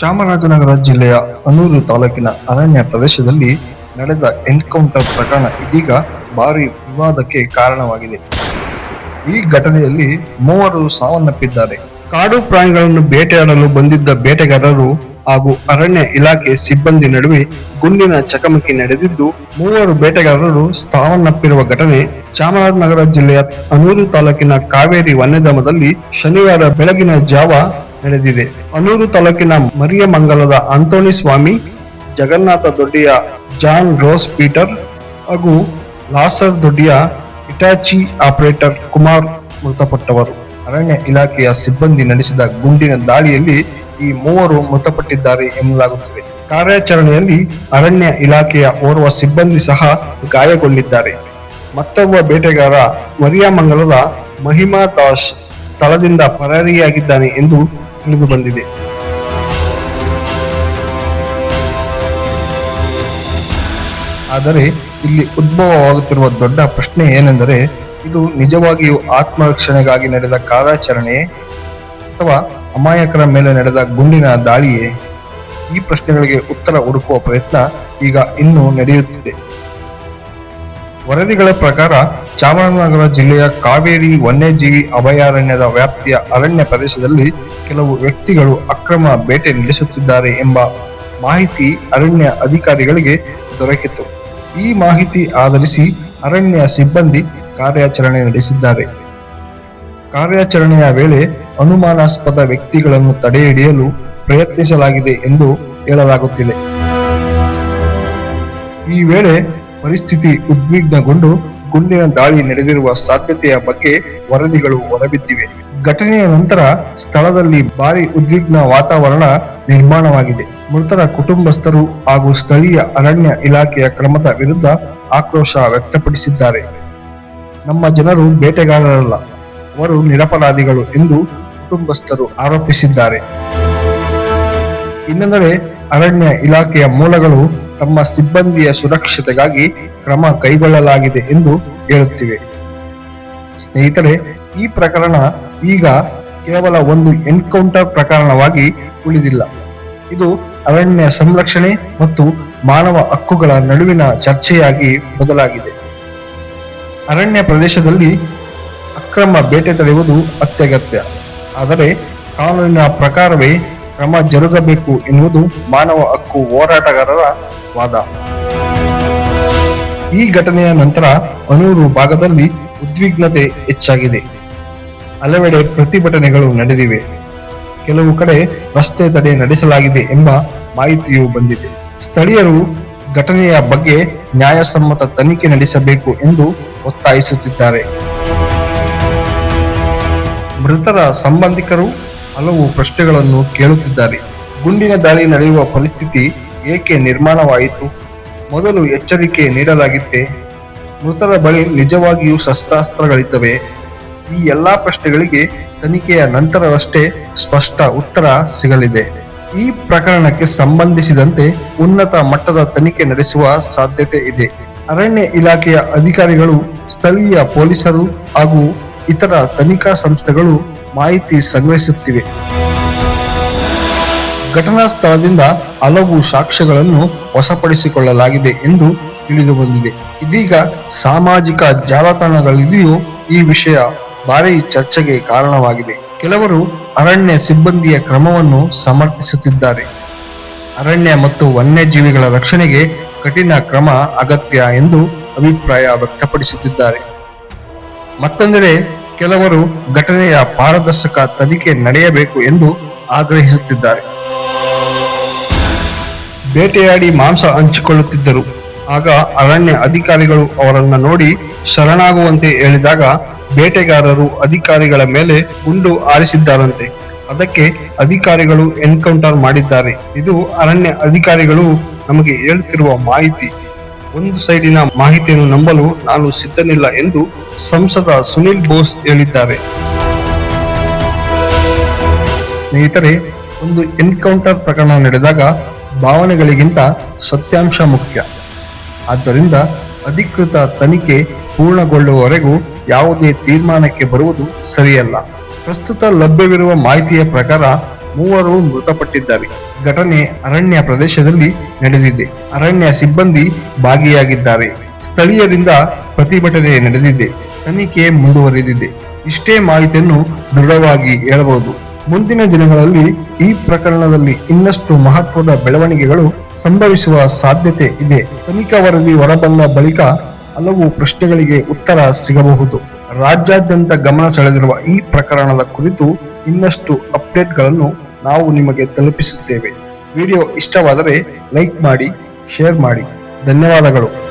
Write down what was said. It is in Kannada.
ಚಾಮರಾಜನಗರ ಜಿಲ್ಲೆಯ ಅನೂರು ತಾಲೂಕಿನ ಅರಣ್ಯ ಪ್ರದೇಶದಲ್ಲಿ ನಡೆದ ಎನ್ಕೌಂಟರ್ ಪ್ರಕರಣ ಇದೀಗ ಭಾರಿ ವಿವಾದಕ್ಕೆ ಕಾರಣವಾಗಿದೆ. ಈ ಘಟನೆಯಲ್ಲಿ 3 ಸಾವನ್ನಪ್ಪಿದ್ದಾರೆ. ಕಾಡು ಪ್ರಾಣಿಗಳನ್ನು ಬೇಟೆಯಾಡಲು ಬಂದಿದ್ದ ಬೇಟೆಗಾರರು ಹಾಗೂ ಅರಣ್ಯ ಇಲಾಖೆ ಸಿಬ್ಬಂದಿ ನಡುವೆ ಗುಂಡಿನ ಚಕಮಕಿ ನಡೆದಿದ್ದು 3 ಬೇಟೆಗಾರರು ಸಾವನ್ನಪ್ಪಿರುವ ಘಟನೆ ಚಾಮರಾಜನಗರ ಜಿಲ್ಲೆಯ ಅನೂರು ತಾಲೂಕಿನ ಕಾವೇರಿ ವನ್ಯಧಾಮದಲ್ಲಿ ಶನಿವಾರ ಬೆಳಗಿನ ಜಾವ ನಡೆದಿದೆ. ಅನೂರು ತಾಲೂಕಿನ ಮರಿಯಮಂಗಲದ ಅಂತೋಣಿ ಸ್ವಾಮಿ, ಜಗನ್ನಾಥ ದೊಡ್ಡಿಯ ಜಾನ್ ರೋಸ್ ಪೀಟರ್ ಹಾಗೂ ಲಾಸರ್ ದೊಡ್ಡಿಯ ಇಟಾಚಿ ಆಪರೇಟರ್ ಕುಮಾರ್ ಮೃತಪಟ್ಟವರು. ಅರಣ್ಯ ಇಲಾಖೆಯ ಸಿಬ್ಬಂದಿ ನಡೆಸಿದ ಗುಂಡಿನ ದಾಳಿಯಲ್ಲಿ ಈ 3 ಮೃತಪಟ್ಟಿದ್ದಾರೆ ಎನ್ನಲಾಗುತ್ತಿದೆ. ಕಾರ್ಯಾಚರಣೆಯಲ್ಲಿ ಅರಣ್ಯ ಇಲಾಖೆಯ ಓರ್ವ ಸಿಬ್ಬಂದಿ ಸಹ ಗಾಯಗೊಂಡಿದ್ದಾರೆ. ಮತ್ತೊಬ್ಬ ಬೇಟೆಗಾರ ಮರಿಯಮಂಗಲದ ಮಹಿಮಾ ದಾಸ್ ಸ್ಥಳದಿಂದ ಪರಾರಿಯಾಗಿದ್ದಾನೆ ಎಂದು ತಿಳಿದು ಬಂದಿದೆ. ಆದರೆ ಇಲ್ಲಿ ಉದ್ಭವವಾಗುತ್ತಿರುವ ದೊಡ್ಡ ಪ್ರಶ್ನೆ ಏನೆಂದರೆ, ಇದು ನಿಜವಾಗಿಯೂ ಆತ್ಮರಕ್ಷಣೆಗಾಗಿ ನಡೆದ ಕಾರ್ಯಾಚರಣೆಯೇ ಅಥವಾ ಅಮಾಯಕರ ಮೇಲೆ ನಡೆದ ಗುಂಡಿನ ದಾಳಿಯೇ? ಈ ಪ್ರಶ್ನೆಗಳಿಗೆ ಉತ್ತರ ಹುಡುಕುವ ಪ್ರಯತ್ನ ಈಗ ಇನ್ನೂ ನಡೆಯುತ್ತಿದೆ. ವರದಿಗಳ ಪ್ರಕಾರ ಚಾಮರಾಜನಗರ ಜಿಲ್ಲೆಯ ಕಾವೇರಿ ವನ್ಯಜೀವಿ ಅಭಯಾರಣ್ಯದ ವ್ಯಾಪ್ತಿಯ ಅರಣ್ಯ ಪ್ರದೇಶದಲ್ಲಿ ಕೆಲವು ವ್ಯಕ್ತಿಗಳು ಅಕ್ರಮ ಬೇಟೆ ನಡೆಸುತ್ತಿದ್ದಾರೆ ಎಂಬ ಮಾಹಿತಿ ಅರಣ್ಯ ಅಧಿಕಾರಿಗಳಿಗೆ ದೊರಕಿತು. ಈ ಮಾಹಿತಿ ಆಧರಿಸಿ ಅರಣ್ಯ ಸಿಬ್ಬಂದಿ ಕಾರ್ಯಾಚರಣೆ ನಡೆಸಿದ್ದಾರೆ. ಕಾರ್ಯಾಚರಣೆಯ ವೇಳೆ ಅನುಮಾನಾಸ್ಪದ ವ್ಯಕ್ತಿಗಳನ್ನು ತಡೆಹಿಡಿಯಲು ಪ್ರಯತ್ನಿಸಲಾಗಿದೆ ಎಂದು ಹೇಳಲಾಗುತ್ತಿದೆ. ಈ ವೇಳೆ ಪರಿಸ್ಥಿತಿ ಉದ್ವಿಗ್ನಗೊಂಡು ಗುಂಡಿನ ದಾಳಿ ನಡೆದಿರುವ ಸಾಧ್ಯತೆಯ ಬಗ್ಗೆ ವರದಿಗಳು ಹೊರಬಿದ್ದಿವೆ. ಘಟನೆಯ ನಂತರ ಸ್ಥಳದಲ್ಲಿ ಭಾರಿ ಉದ್ವಿಗ್ನ ವಾತಾವರಣ ನಿರ್ಮಾಣವಾಗಿದೆ. ಮೃತರ ಕುಟುಂಬಸ್ಥರು ಹಾಗೂ ಸ್ಥಳೀಯ ಅರಣ್ಯ ಇಲಾಖೆಯ ಕ್ರಮದ ವಿರುದ್ಧ ಆಕ್ರೋಶ ವ್ಯಕ್ತಪಡಿಸಿದ್ದಾರೆ. ನಮ್ಮ ಜನರು ಬೇಟೆಗಾರರಲ್ಲ, ಅವರು ನಿರಪರಾಧಿಗಳು ಎಂದು ಕುಟುಂಬಸ್ಥರು ಆರೋಪಿಸಿದ್ದಾರೆ. ಇನ್ನೊಂದೆಡೆ ಅರಣ್ಯ ಇಲಾಖೆಯ ಮೂಲಗಳು ತಮ್ಮ ಸಿಬ್ಬಂದಿಯ ಸುರಕ್ಷತೆಗಾಗಿ ಕ್ರಮ ಕೈಗೊಳ್ಳಲಾಗಿದೆ ಎಂದು ಹೇಳುತ್ತಿವೆ. ಸ್ನೇಹಿತರೆ, ಈ ಪ್ರಕರಣ ಈಗ ಕೇವಲ ಒಂದು ಎನ್ಕೌಂಟರ್ ಪ್ರಕರಣವಾಗಿ ಉಳಿದಿಲ್ಲ. ಇದು ಅರಣ್ಯ ಸಂರಕ್ಷಣೆ ಮತ್ತು ಮಾನವ ಹಕ್ಕುಗಳ ನಡುವಿನ ಚರ್ಚೆಯಾಗಿ ಬದಲಾಗಿದೆ. ಅರಣ್ಯ ಪ್ರದೇಶದಲ್ಲಿ ಅಕ್ರಮ ಬೇಟೆ ತಡೆಯುವುದು ಅತ್ಯಗತ್ಯ, ಆದರೆ ಕಾನೂನಿನ ಪ್ರಕಾರವೇ ಕ್ರಮ ಜರುಗಬೇಕು ಎನ್ನುವುದು ಮಾನವ ಹಕ್ಕು ಹೋರಾಟಗಾರರ ವಾದ. ಈ ಘಟನೆಯ ನಂತರ ಅನೂರು ಭಾಗದಲ್ಲಿ ಉದ್ವಿಗ್ನತೆ ಹೆಚ್ಚಾಗಿದೆ. ಹಲವೆಡೆ ಪ್ರತಿಭಟನೆಗಳು ನಡೆದಿವೆ. ಕೆಲವು ಕಡೆ ರಸ್ತೆ ತಡೆ ನಡೆಸಲಾಗಿದೆ ಎಂಬ ಮಾಹಿತಿಯೂ ಬಂದಿದೆ. ಸ್ಥಳೀಯರು ಘಟನೆಯ ಬಗ್ಗೆ ನ್ಯಾಯಸಮ್ಮತ ತನಿಖೆ ನಡೆಸಬೇಕು ಎಂದು ಒತ್ತಾಯಿಸುತ್ತಿದ್ದಾರೆ. ಮೃತರ ಸಂಬಂಧಿಕರು ಹಲವು ಪ್ರಶ್ನೆಗಳನ್ನು ಕೇಳುತ್ತಿದ್ದಾರೆ. ಗುಂಡಿನ ದಾಳಿ ನಡೆಯುವ ಪರಿಸ್ಥಿತಿ ಏಕೆ ನಿರ್ಮಾಣವಾಯಿತು? ಮೊದಲು ಎಚ್ಚರಿಕೆ ನೀಡಲಾಗಿತ್ತೆ? ಮೃತರ ಬಳಿ ನಿಜವಾಗಿಯೂ ಶಸ್ತ್ರಾಸ್ತ್ರಗಳಿದ್ದವೆ? ಈ ಎಲ್ಲಾ ಪ್ರಶ್ನೆಗಳಿಗೆ ತನಿಖೆಯ ನಂತರವಷ್ಟೇ ಸ್ಪಷ್ಟ ಉತ್ತರ ಸಿಗಲಿದೆ. ಈ ಪ್ರಕರಣಕ್ಕೆ ಸಂಬಂಧಿಸಿದಂತೆ ಉನ್ನತ ಮಟ್ಟದ ತನಿಖೆ ನಡೆಸುವ ಸಾಧ್ಯತೆ ಇದೆ. ಅರಣ್ಯ ಇಲಾಖೆಯ ಅಧಿಕಾರಿಗಳು, ಸ್ಥಳೀಯ ಪೊಲೀಸರು ಹಾಗೂ ಇತರ ತನಿಖಾ ಸಂಸ್ಥೆಗಳು ಮಾಹಿತಿ ಸಂಗ್ರಹಿಸುತ್ತಿವೆ. ಘಟನಾ ಸ್ಥಳದಿಂದ ಹಲವು ಸಾಕ್ಷ್ಯಗಳನ್ನು ವಶಪಡಿಸಿಕೊಳ್ಳಲಾಗಿದೆ ಎಂದು ತಿಳಿದು ಬಂದಿದೆ. ಇದೀಗ ಸಾಮಾಜಿಕ ಜಾಲತಾಣಗಳಲ್ಲಿಯೂ ಈ ವಿಷಯ ಭಾರೀ ಚರ್ಚೆಗೆ ಕಾರಣವಾಗಿದೆ. ಕೆಲವರು ಅರಣ್ಯ ಸಿಬ್ಬಂದಿಯ ಕ್ರಮವನ್ನು ಸಮರ್ಥಿಸುತ್ತಿದ್ದಾರೆ. ಅರಣ್ಯ ಮತ್ತು ವನ್ಯಜೀವಿಗಳ ರಕ್ಷಣೆಗೆ ಕಠಿಣ ಕ್ರಮ ಅಗತ್ಯ ಎಂದು ಅಭಿಪ್ರಾಯ ವ್ಯಕ್ತಪಡಿಸುತ್ತಿದ್ದಾರೆ. ಮತ್ತೊಂದೆಡೆ ಕೆಲವರು ಘಟನೆಯ ಪಾರದರ್ಶಕ ತನಿಖೆ ನಡೆಯಬೇಕು ಎಂದು ಆಗ್ರಹಿಸುತ್ತಿದ್ದಾರೆ. ಬೇಟೆಯಾಡಿ ಮಾಂಸ ಹಂಚಿಕೊಳ್ಳುತ್ತಿದ್ದರು. ಆಗ ಅರಣ್ಯ ಅಧಿಕಾರಿಗಳು ಅವರನ್ನು ನೋಡಿ ಶರಣಾಗುವಂತೆ ಹೇಳಿದಾಗ ಬೇಟೆಗಾರರು ಅಧಿಕಾರಿಗಳ ಮೇಲೆ ಗುಂಡು ಹಾರಿಸಿದ್ದಾರಂತೆ. ಅದಕ್ಕೆ ಅಧಿಕಾರಿಗಳು ಎನ್ಕೌಂಟರ್ ಮಾಡಿದ್ದಾರೆ. ಇದು ಅರಣ್ಯ ಅಧಿಕಾರಿಗಳು ನಮಗೆ ಹೇಳುತ್ತಿರುವ ಮಾಹಿತಿ. ಒಂದು ಸೈಡಿನ ಮಾಹಿತಿಯನ್ನು ನಂಬಲು ನಾನು ಸಿದ್ಧನಿಲ್ಲ ಎಂದು ಸಂಸದ ಸುನಿಲ್ ಬೋಸ್ ಹೇಳಿದ್ದಾರೆ. ಸ್ನೇಹಿತರೆ, ಒಂದು ಎನ್ಕೌಂಟರ್ ಪ್ರಕರಣ ನಡೆದಾಗ ಭಾವನೆಗಳಿಗಿಂತ ಸತ್ಯಾಂಶ ಮುಖ್ಯ. ಆದ್ದರಿಂದ ಅಧಿಕೃತ ತನಿಖೆ ಪೂರ್ಣಗೊಳ್ಳುವವರೆಗೂ ಯಾವುದೇ ತೀರ್ಮಾನಕ್ಕೆ ಬರುವುದು ಸರಿಯಲ್ಲ. ಪ್ರಸ್ತುತ ಲಭ್ಯವಿರುವ ಮಾಹಿತಿಯ ಪ್ರಕಾರ ಮೂವರು ಮೃತಪಟ್ಟಿದ್ದಾರೆ. ಘಟನೆ ಅರಣ್ಯ ಪ್ರದೇಶದಲ್ಲಿ ನಡೆದಿದೆ. ಅರಣ್ಯ ಸಿಬ್ಬಂದಿ ಭಾಗಿಯಾಗಿದ್ದಾರೆ. ಸ್ಥಳೀಯರಿಂದ ಪ್ರತಿಭಟನೆ ನಡೆದಿದೆ. ತನಿಖೆ ಮುಂದುವರೆದಿದೆ. ಇಷ್ಟೇ ಮಾಹಿತಿಯನ್ನು ದೃಢವಾಗಿ ಹೇಳಬಹುದು. ಮುಂದಿನ ದಿನಗಳಲ್ಲಿ ಈ ಪ್ರಕರಣದಲ್ಲಿ ಇನ್ನಷ್ಟು ಮಹತ್ವದ ಬೆಳವಣಿಗೆಗಳು ಸಂಭವಿಸುವ ಸಾಧ್ಯತೆ ಇದೆ. ತನಿಖಾ ವರದಿ ಹೊರಬಂದ ಬಳಿಕ ಹಲವು ಪ್ರಶ್ನೆಗಳಿಗೆ ಉತ್ತರ ಸಿಗಬಹುದು. ರಾಜ್ಯಾದ್ಯಂತ ಗಮನ ಸೆಳೆದಿರುವ ಈ ಪ್ರಕರಣದ ಕುರಿತು ಇನ್ನಷ್ಟು ಅಪ್ಡೇಟ್ಗಳನ್ನು ನಾವು ನಿಮಗೆ ತಲುಪಿಸುತ್ತೇವೆ. ವಿಡಿಯೋ ಇಷ್ಟವಾದರೆ ಲೈಕ್ ಮಾಡಿ, ಶೇರ್ ಮಾಡಿ. ಧನ್ಯವಾದಗಳು.